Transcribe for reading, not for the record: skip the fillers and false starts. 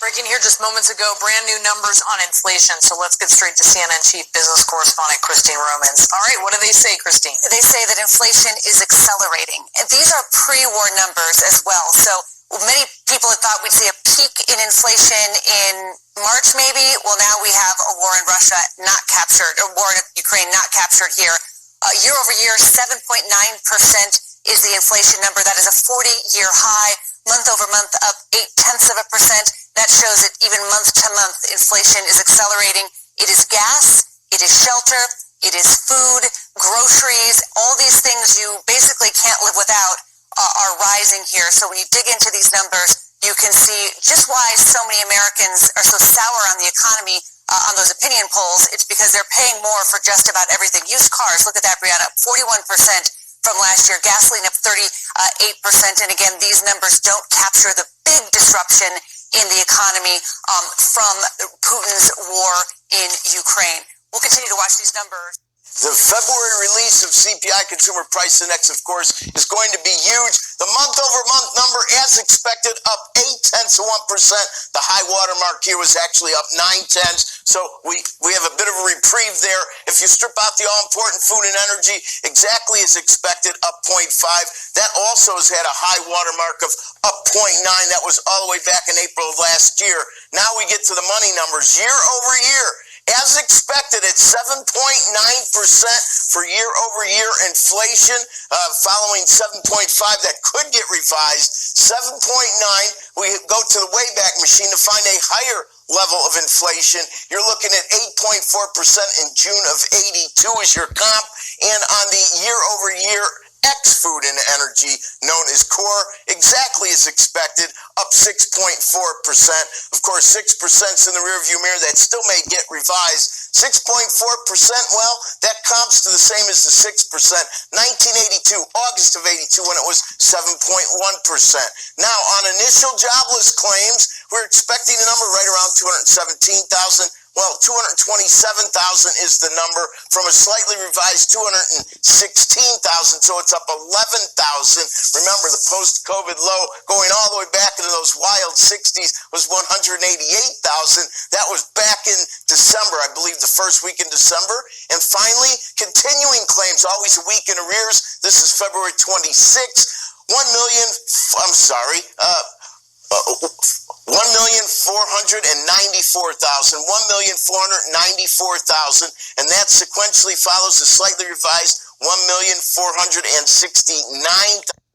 Breaking here just moments ago, brand new numbers on inflation. So let's get straight to CNN chief business correspondent Christine Romans. All right, what do they say, Christine? They say that inflation is accelerating. And these are pre-war numbers as well. So many people had thought we'd see a peak in inflation in March maybe. Well, now we have a war in Russia not captured, a war in Ukraine not captured here. Year over year, 7.9% is the inflation number. That is a 40-year high. Month over month, up 0.8%. That shows that even month to month, inflation is accelerating. It is gas, it is shelter, it is food, groceries, all these things you basically can't live without are rising here. So when you dig into these numbers, you can see just why so many Americans are so sour on the economy on those opinion polls. It's because they're paying more for just about everything. Used cars, look at that, Brianna, up 41% from last year. Gasoline up 38%. And again, these numbers don't capture the big disruption in the economy from Putin's war in Ukraine. We'll continue to watch these numbers. The February release of CPI, Consumer Price Index, of course, is going to be huge. The month-over-month number, as expected, up 0.8%. The high water mark here was actually up 0.9. So we have a bit of a reprieve there. If you strip out the all-important food and energy, exactly as expected, up 0.5. That also has had a high water mark of up 0.9. That was all the way back in April of last year. Now we get to the money numbers year over year. As expected, at 7.9% for year-over-year inflation, following 7.5 that could get revised. 7.9, we go to the Wayback Machine to find a higher level of inflation. You're looking at 8.4% in June of 82 as your comp, and on the year-over-year ex-food and energy, known as core, exactly as expected, up 6.4%. Of course, 6% in the rearview mirror. That still may get revised. 6.4%, well, that comps to the same as the 6%. 1982, August of 82, when it was 7.1%. Now, on initial jobless claims, we're expecting a number right around 217,000. Well, 227,000 is the number from a slightly revised 216,000, so it's up 11,000. Remember, the post-COVID low going all the way back into those wild 60s was 188,000. That was back in December, I believe the first week in December. And finally, continuing claims, always a week in arrears. This is February 26th. 1,494,000, and that sequentially follows the slightly revised 1,469,000.